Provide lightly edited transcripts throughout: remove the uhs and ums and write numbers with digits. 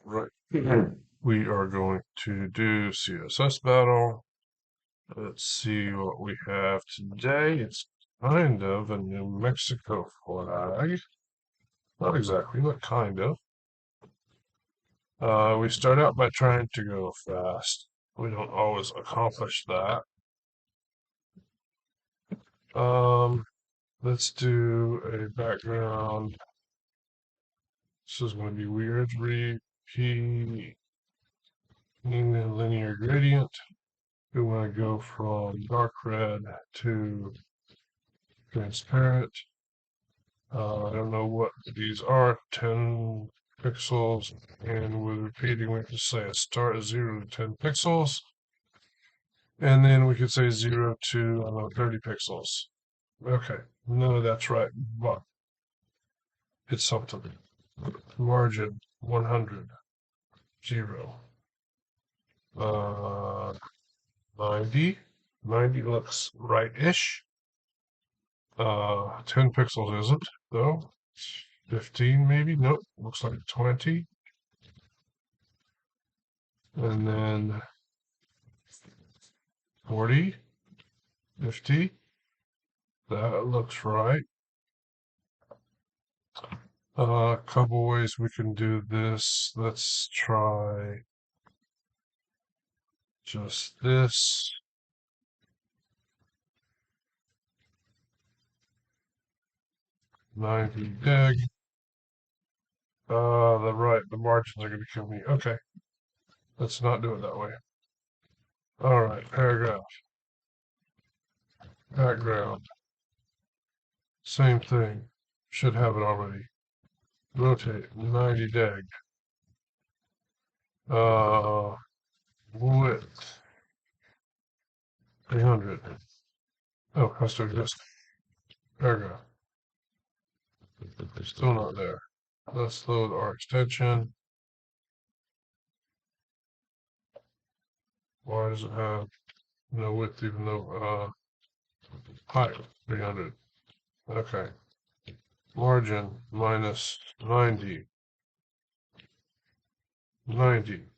Right. We are going to do CSS battle. Let's see what we have today. It's kind of a New Mexico flag. Not exactly, but kind of. We start out by trying to go fast. We don't always accomplish that. Let's do a background. This is going to be weird. Repeat linear gradient. We want to go from dark red to transparent. I don't know what these are. 10 pixels, and with repeating, we have to say a start at 0 to 10 pixels, and then we could say 0 to, I don't know, 30 pixels. Okay, none of that's right, but it's something. Margin 100, 0. 90. 90 looks right-ish. 10 pixels isn't, though. 15 maybe? Nope, looks like 20. And then 40, 50. That looks right. A couple ways we can do this. Let's try just this. $90 deg. The margins are going to kill me. Okay, let's not do it that way. All right, paragraph. Background. Same thing. Should have it already. Rotate 90 deg. Width 300. Oh, has to exist. Paragraph. Still not there. Let's load our extension. Why does it have no width even though height 300? Okay. Margin minus 90. 90.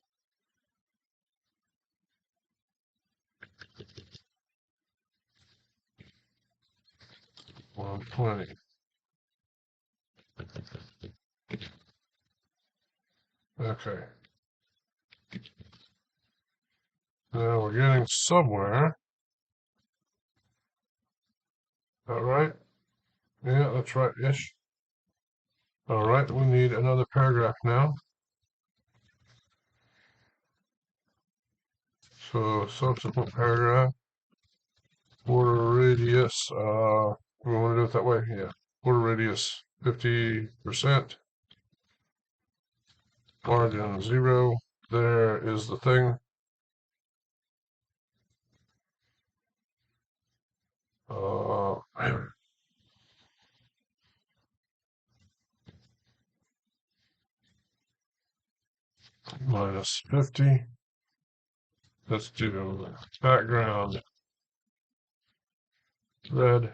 120. Okay. Now we're getting somewhere. All right. Yeah, that's right-ish. All right, we need another paragraph now. So subsequent paragraph, border radius, we want to do it that way, yeah. Border radius 50%, margin 0. There is the thing. Uh, minus 50. Let's do background red.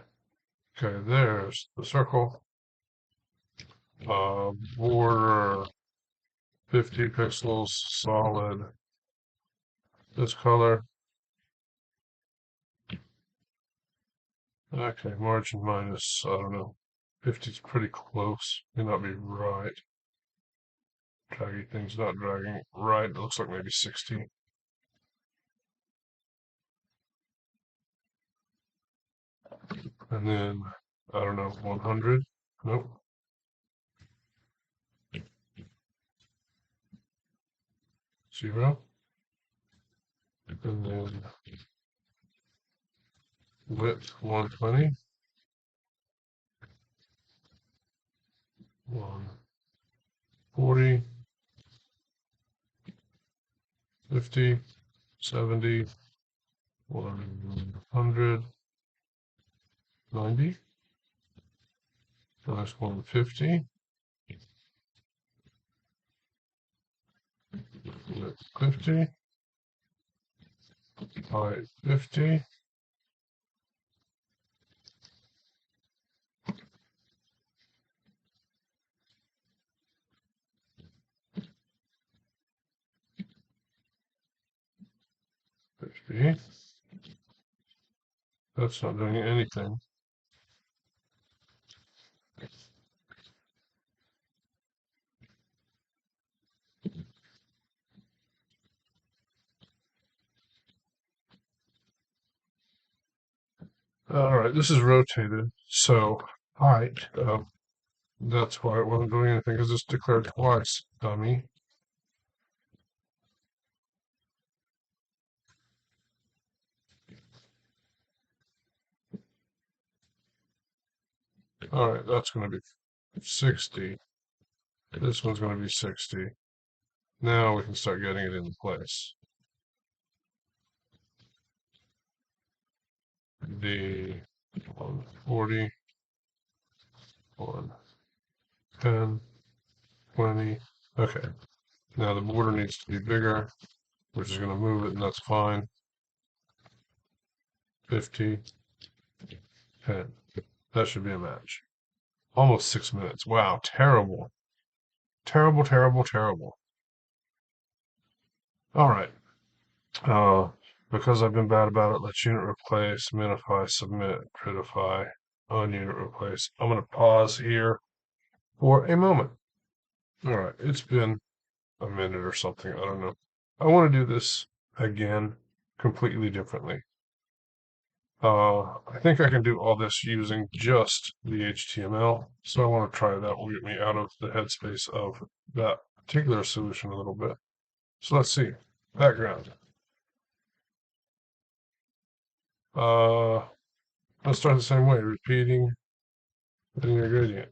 Okay, there's the circle. Border 50 pixels solid. This color. Okay, margin minus, I don't know. 50 is pretty close. May not be right. Draggy thing's not dragging right. It looks like maybe 60. And then, I don't know, 100. Nope. Zero. And then width 120. 140. 50. 70. 100. 90. Minus 150. Width 50. Height 50. See? That's not doing anything. All right, this is rotated, so height. That's why it wasn't doing anything, because it's declared twice, dummy. All right, that's going to be 60. This one's going to be 60. Now we can start getting it into place. The 140, 110, 20. Okay, now the border needs to be bigger, which is going to move it, and that's fine. 50, 10. That should be a match. Almost 6 minutes. Wow, terrible. Terrible, terrible, terrible. All right. Uh, because I've been bad about it, let's unit replace, minify, submit, critify, ununit replace. I'm going to pause here for a moment. All right, it's been a minute or something. I don't know. I want to do this again completely differently. I think I can do all this using just the HTML. So I want to try that. Will get me out of the headspace of that particular solution a little bit. So let's see. Background. Uh, let's start the same way, repeating linear gradient.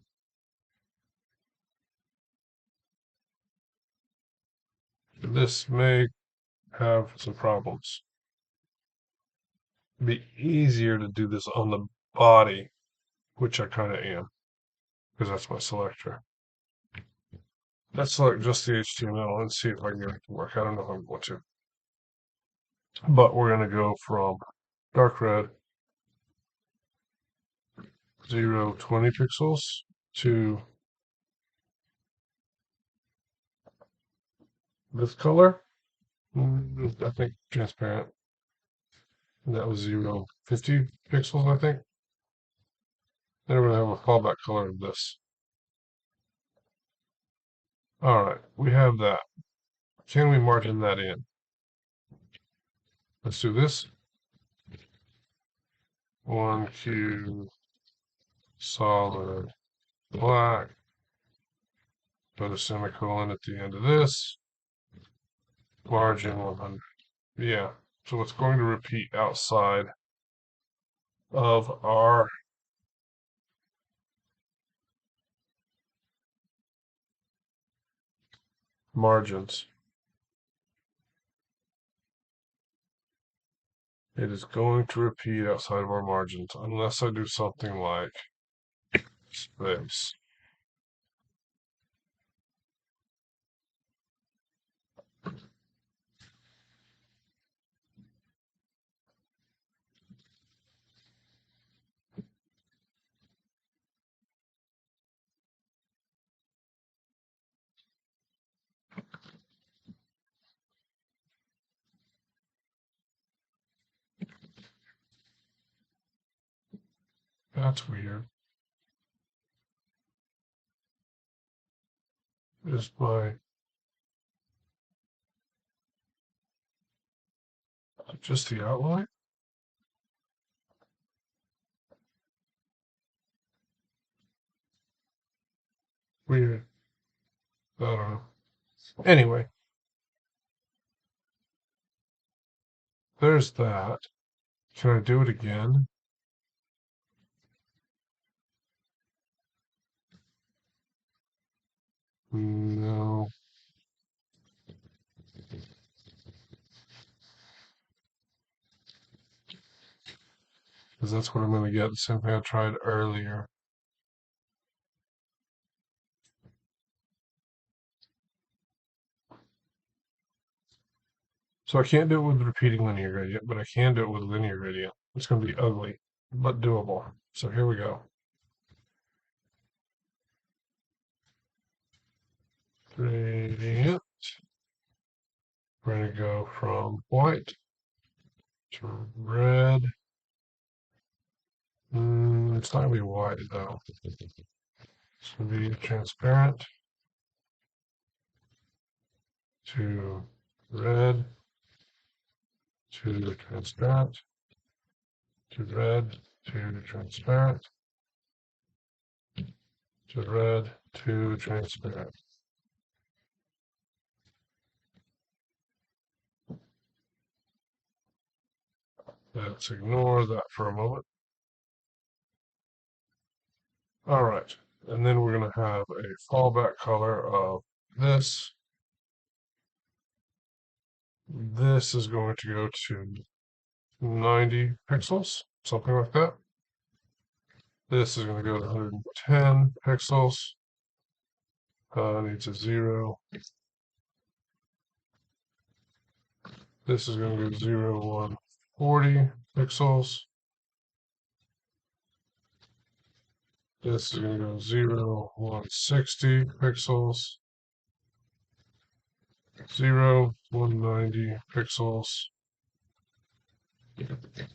This may have some problems. It'd be easier to do this on the body, which I kind of am, because that's my selector. Let's select just the HTML and see if I can get it to work. I don't know if I'm going to. But we're going to go from dark red 0, 20 pixels to this color. I think transparent. And that was 0, 50 pixels, I think. Then we're going to have a fallback color of this. All right, we have that. Can we margin that in? Let's do this. 1Q solid black. Put a semicolon at the end of this. Margin 100. Yeah, so it's going to repeat outside of our margins. It is going to repeat outside of our margins unless I do something like space. That's weird. Is my just the outline? Weird. I don't know. Anyway, there's that. Can I do it again? No. Because that's what I'm going to get. The same thing I tried earlier. So I can't do it with repeating linear gradient, but I can do it with linear gradient. It's going to be ugly, but doable. So here we go. Gradient. We're going to go from white to red. It's not going to be white though. It's going to be transparent to red to transparent to red to transparent to red to transparent. Let's ignore that for a moment. All right, and then we're going to have a fallback color of this. This is going to go to 90 pixels, something like that. This is going to go to 110 pixels. Needs a 0. This is going to go 0, 1, 40 pixels. This is going to go 0, 1, 60 pixels. 0, 190 pixels.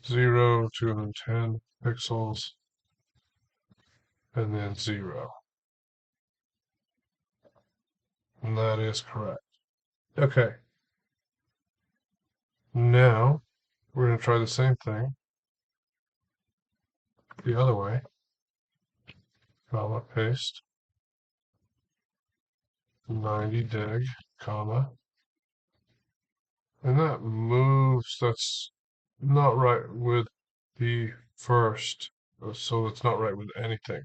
0, 210 pixels. And then 0. And that is correct. Okay. Now, we're going to try the same thing the other way. Comma, paste. 90 deg, comma. And that moves, that's not right with the first, so it's not right with anything.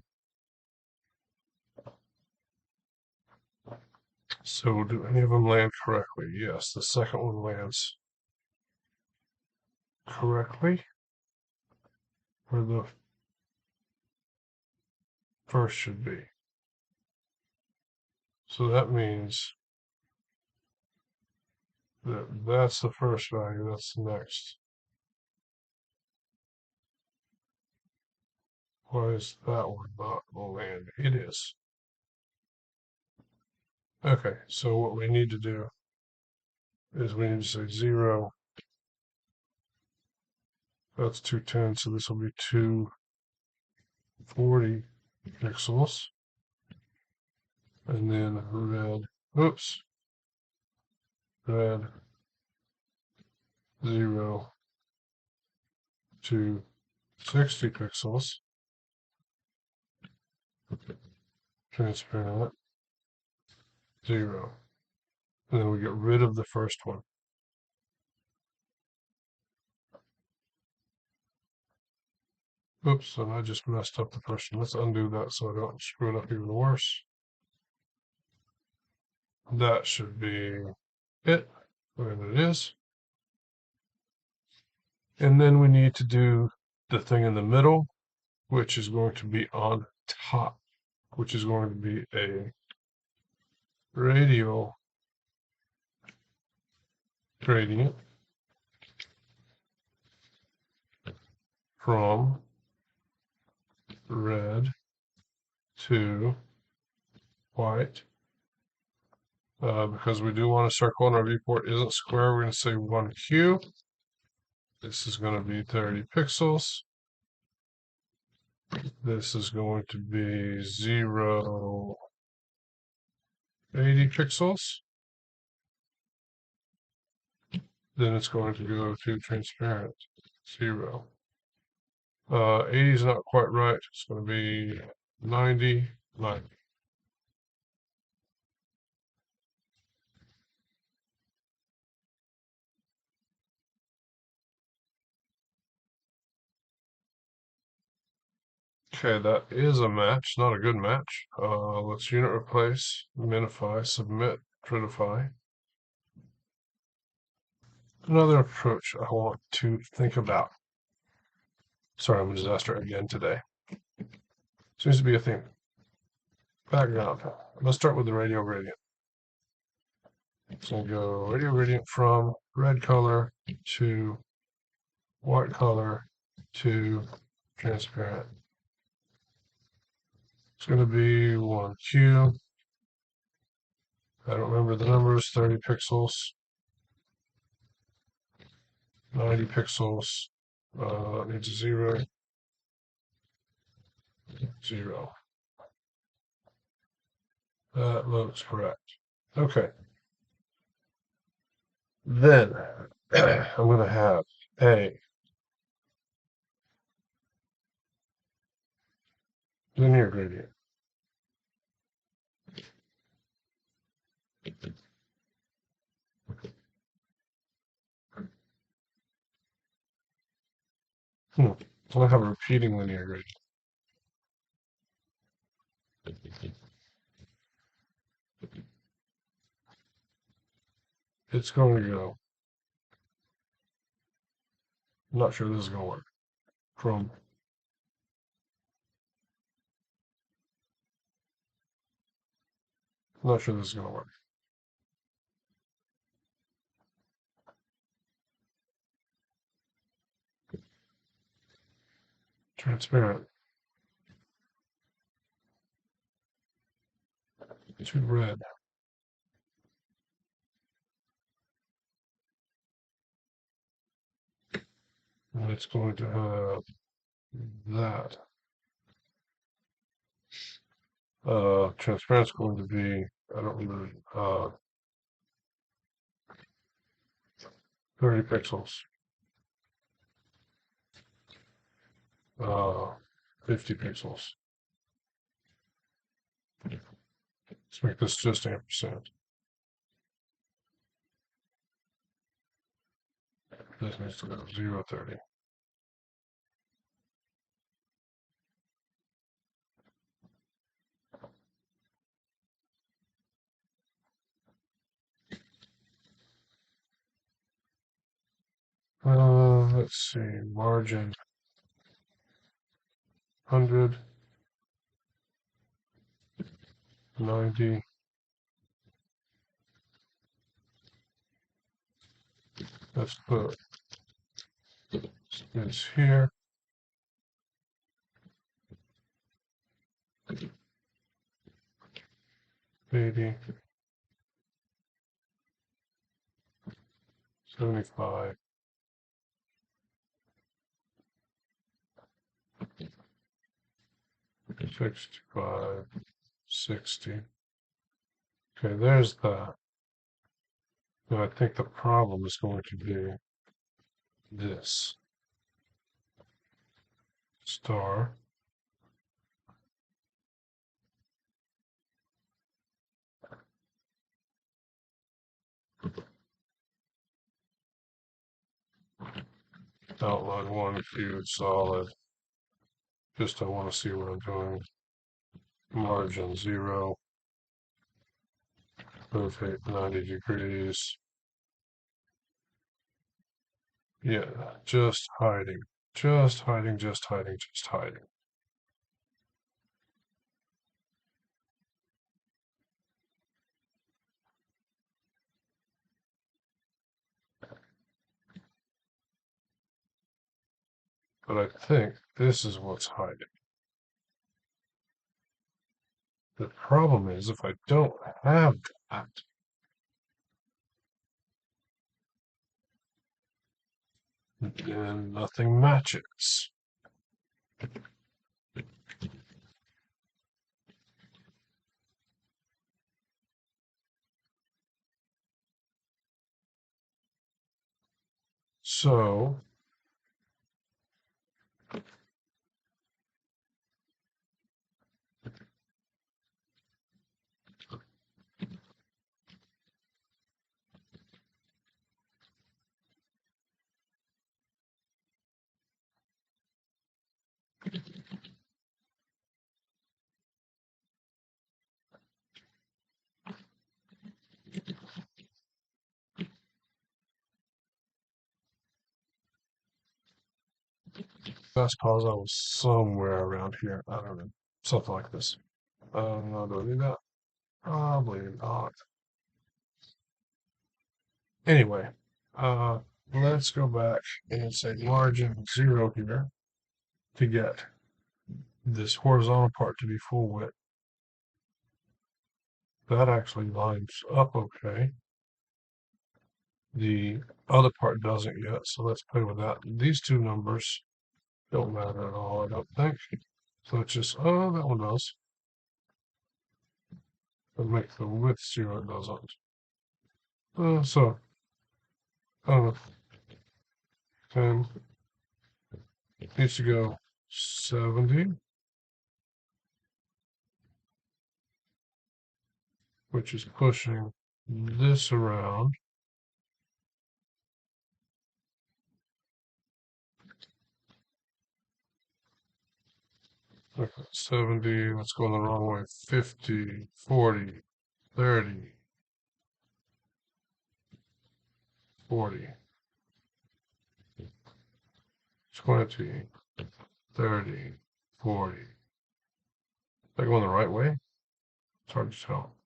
So do any of them land correctly? Yes, the second one lands correctly, where the first should be. So that means that that's the first value, that's the next. Why is that one not going to land? It is. Okay, so what we need to do is we need to say 0. That's 210, so this will be 240 pixels. And then red, oops, red 0 to 60 pixels, transparent 0. And then we get rid of the first one. Oops, and I just messed up the first one. Let's undo that so I don't screw it up even worse. That should be it, where it is. And then we need to do the thing in the middle, which is going to be on top, which is going to be a radial gradient from red to white. Because we do want a circle and our viewport isn't square, we're going to say 1Q. This is going to be 30 pixels. This is going to be 0, 80 pixels. Then it's going to go to transparent, 0. 80 is not quite right. It's going to be 90, 90. Okay, that is a match, not a good match. Let's unit replace, minify, submit, tritify. Another approach I want to think about. Sorry, I'm a disaster again today. Seems to be a theme. Background. Let's start with the radial gradient. So go radial gradient from red color to white color to transparent. It's going to be 1Q. I don't remember the numbers, 30 pixels. 90 pixels. That needs a 0, 0. That looks correct. Okay. Then I'm going to have a linear gradient. I'm going to have a repeating linear gradient. It's going to go. I'm not sure this is going to work. From I'm not sure this is going to work. Transparent. To red. And it's going to have that. Transparent is going to be, I don't remember, 30 pixels. 50 pixels. Let's make this just ampersand. This needs to go 0, 30. Let's see, margin 100, 90. Let's put this here. 80, 75, 65, 60. Okay, there's that. Now I think the problem is going to be this star. Outline 1, view solid. Just I want to see what I'm doing. Margin 0. Rotate 90 degrees. Yeah, just hiding. Just hiding, just hiding, just hiding. But I think this is what's hiding. The problem is if I don't have that, then nothing matches. So that's because I was somewhere around here. I don't know. Something like this. No, do I need that? Probably not. Anyway, uh, let's go back and say margin 0 here to get this horizontal part to be full width. That actually lines up okay. The other part doesn't yet, so let's play with that. These two numbers don't matter at all, I don't think. So it's just, oh, that one does. But make the width 0, it doesn't. So, I don't know, 10 needs to go 70, which is pushing this around. Okay, 70, let's go the wrong way. 50, 40, 30, 40, 20, 30, 40. Am I going the right way? It's hard to tell.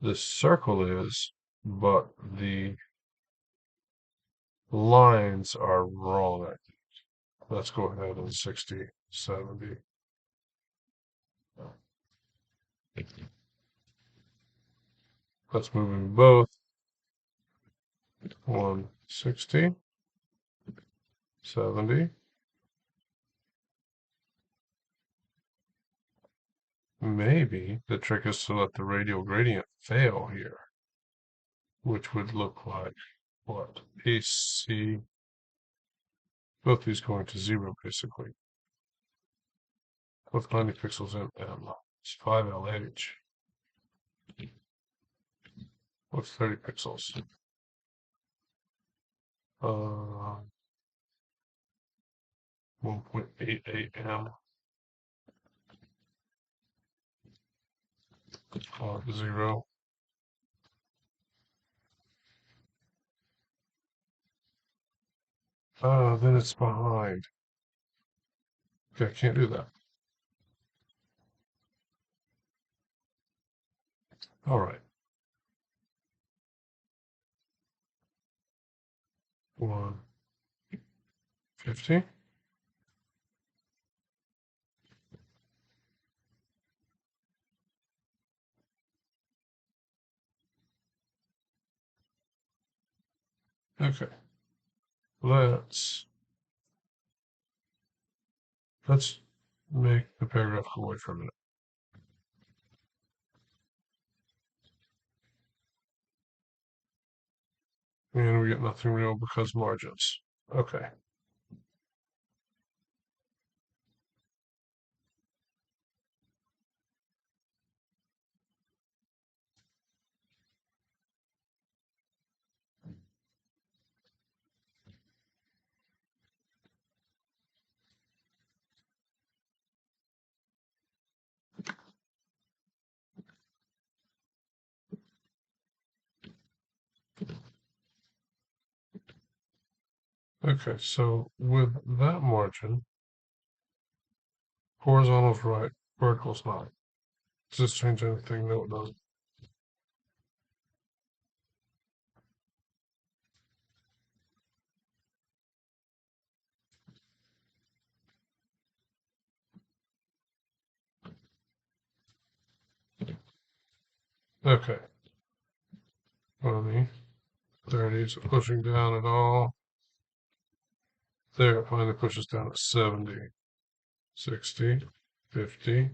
This circle is, but the lines are wrong. Let's go ahead and 60, 70. Let's move them both. 160, 70. Maybe the trick is to let the radial gradient fail here, which would look like what? AC, both these going to 0 basically. With 90 pixels in M. It's 5LH. What's 30 pixels? 1.88 M. 0. Then it's behind. Okay, I can't do that. All right. 150. Okay. Let's make the paragraph go away for a minute. And we get nothing real because margins. Okay. Okay, so with that margin, horizontal's right, vertical's not. Does this change anything? No, it doesn't. Okay. 20, 30, so pushing down at all. There, it finally pushes down at 70, 60, 50,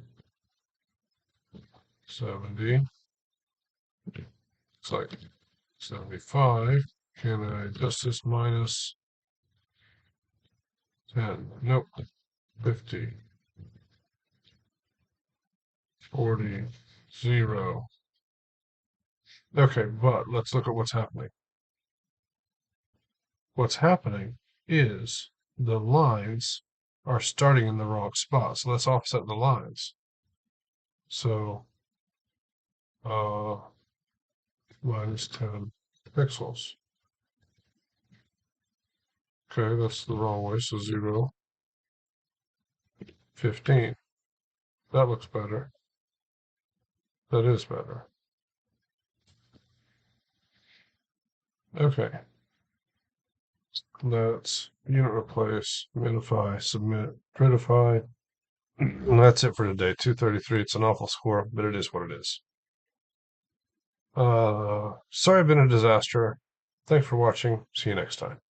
70. It's like 75. Can I adjust this minus 10? Nope. 50, 40, 0. Okay, but let's look at what's happening. What's happening is the lines are starting in the wrong spot. So let's offset the lines. So minus 10 pixels. Okay, that's the wrong way. So 0, 15. That looks better. That is better. Okay. Let's unit replace, minify, submit, gridify. And that's it for today. 233. It's an awful score, but it is what it is. Sorry I've been a disaster. Thanks for watching. See you next time.